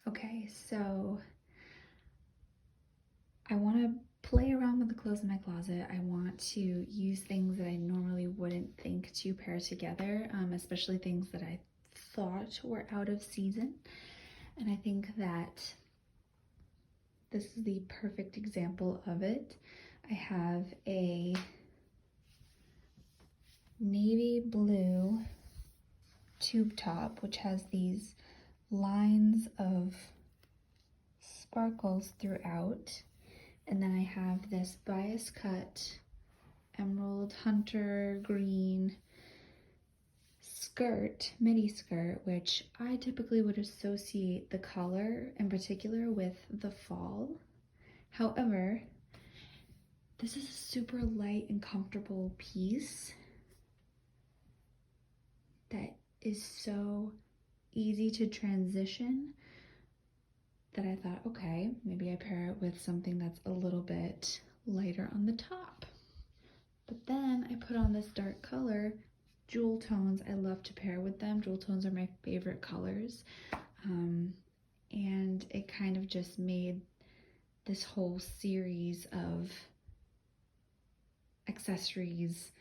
Okay, so I want to play around with the clothes in my closet. I want to use things that I normally wouldn't think to pair together, especially things that I thought were out of season. And I think that this is the perfect example of it. I have a navy blue tube top, which has these lines of sparkles throughout. And then I have this bias cut emerald hunter green skirt, midi skirt, which I typically would associate the color in particular with the fall. However, this is a super light and comfortable piece that is so easy to transition that I thought, okay, maybe I pair it with something that's a little bit lighter on the top. But then I put on this dark color, jewel tones. I love to pair with them. Jewel tones are my favorite colors. And it kind of just made this whole series of accessories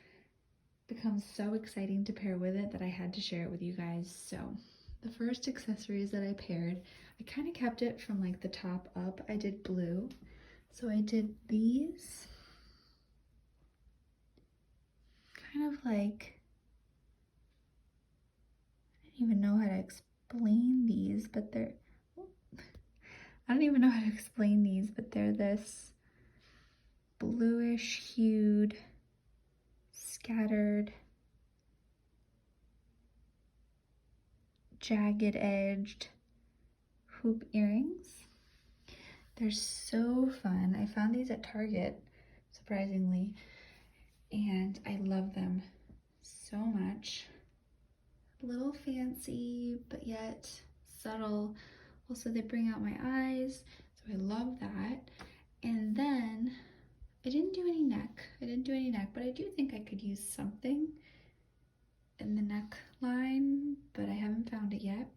become so exciting to pair with it that I had to share it with you guys. So the first accessories that I paired, I kind of kept it from like the top up. I did blue. So I did these kind of like, I don't even know how to explain these, but they're, I don't even know how to explain these, but they're this bluish hued, scattered, jagged edged hoop earrings. They're so fun. I found these at Target, surprisingly, and I love them so much. A little fancy, but yet subtle. Also, they bring out my eyes, so I love that. And then I didn't do any neck. But I do think I could use something in the neckline, but I haven't found it yet.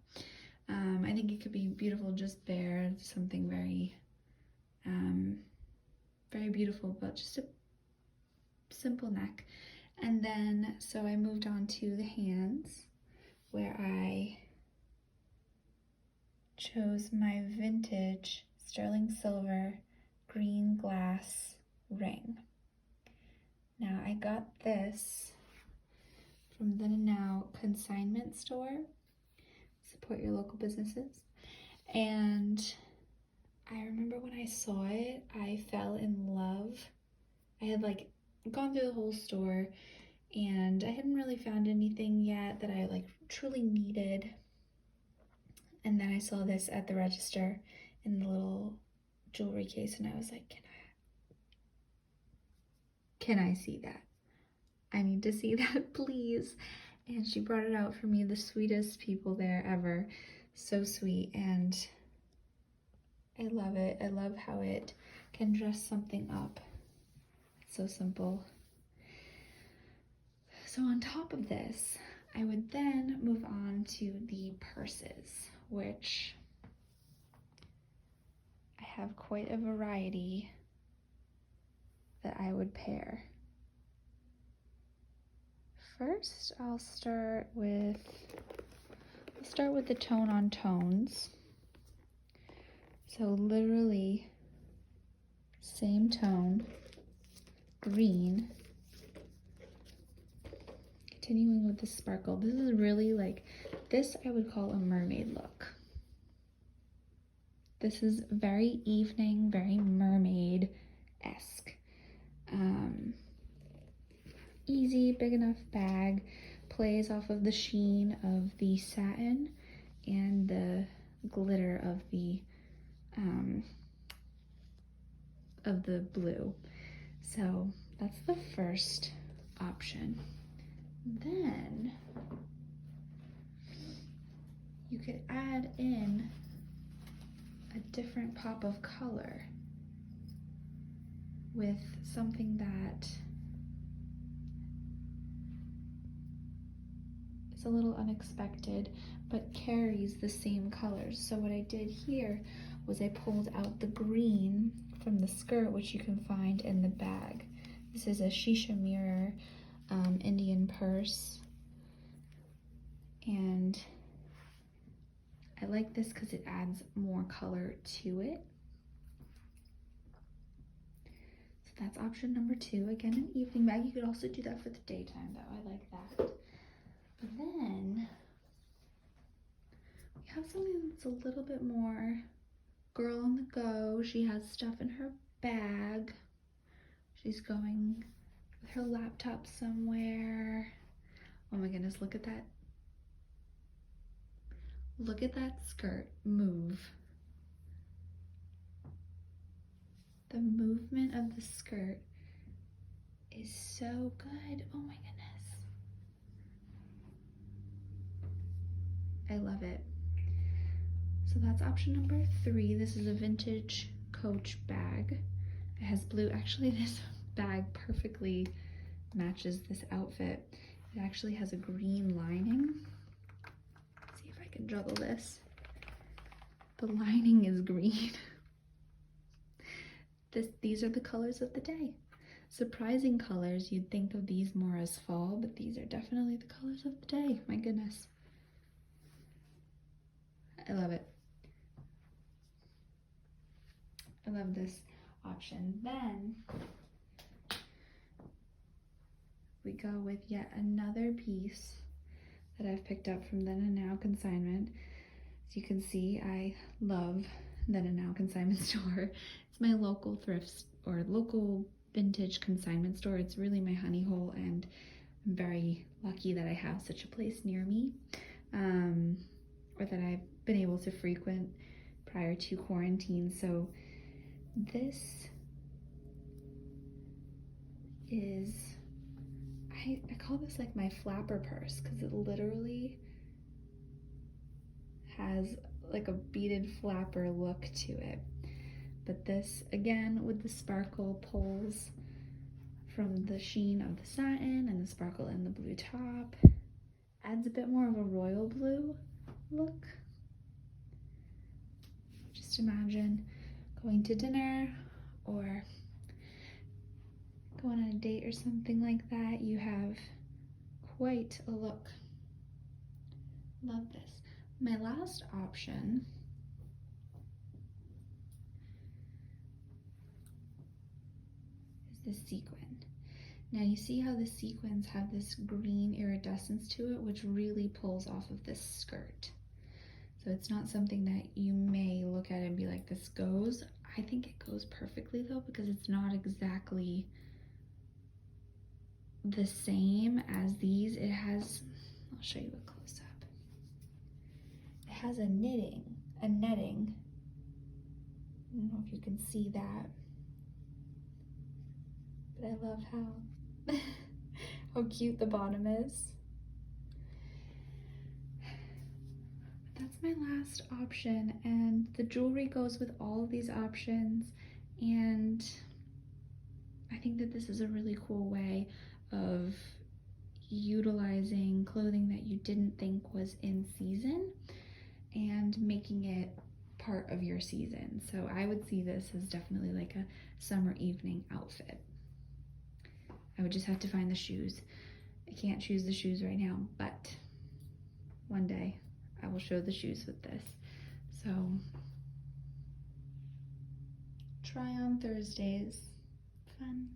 I think it could be beautiful just bare, something very, very beautiful, but just a simple neck. And then, so I moved on to the hands, where I chose my vintage sterling silver green glass ring. Now I got this from Then and Now consignment store. Support your local businesses. And I remember when I saw it, I fell in love. I had like gone through the whole store and I hadn't really found anything yet that I like truly needed. And then I saw this at the register in the little jewelry case and I was like, can I see that? I need to see that, please. And she brought it out for me, the sweetest people there ever. So sweet, and I love it. I love how it can dress something up. It's so simple. So on top of this, I would then move on to the purses, which I have quite a variety that I would pair. First, I'll start with the tone on tones. So literally same tone, green. Continuing with the sparkle. This is really like, this I would call a mermaid look. This is very evening, very mermaid-esque. Easy, big enough bag, plays off of the sheen of the satin and the glitter of the blue. So that's the first option. Then you could add in a different pop of color with something that is it's a little unexpected, but carries the same colors. So what I did here was I pulled out the green from the skirt, which you can find in the bag. This is a Shish-a mirror Indian purse, and I like this because it adds more color to it. So that's option number 2. Again, an evening bag. You could also do that for the daytime though. I like that. But then we have something that's a little bit more girl on the go. She has stuff in her bag. She's going with her laptop somewhere. Oh my goodness, look at that. Look at that skirt move. The movement of the skirt is so good. Oh my goodness. I love it. So that's option number 3. This is a vintage Coach bag. It has blue. Actually, this bag perfectly matches this outfit. It actually has a green lining. Let's see if I can juggle this. The lining is green. These are the colors of the day. Surprising colors. You'd think of these more as fall, but these are definitely the colors of the day. My goodness. I love it. I love this option. Then we go with yet another piece that I've picked up from Then and Now consignment. As you can see, I love Then and Now consignment store. It's my local thrift or local vintage consignment store. It's really my honey hole, and I'm very lucky that I have such a place near me, or that I've been able to frequent prior to quarantine. So this is, I call this like my flapper purse, because it literally has like a beaded flapper look to it. But this, again, with the sparkle pulls from the sheen of the satin and the sparkle in the blue top, adds a bit more of a royal blue look. Just imagine going to dinner or going on a date or something like that. You have quite a look. Love this. My last option is the sequin. Now you see how the sequins have this green iridescence to it, which really pulls off of this skirt. So it's not something that you may look at and be like, this goes. I think it goes perfectly though, because it's not exactly the same as these. It has, I'll show you a close up. It has a netting. I don't know if you can see that, but I love how how cute the bottom is. That's my last option, and the jewelry goes with all of these options, and I think that this is a really cool way of utilizing clothing that you didn't think was in season and making it part of your season. So I would see this as definitely like a summer evening outfit. I would just have to find the shoes. I can't choose the shoes right now, but one day I will show the shoes with this. So try on Thursdays. Fun.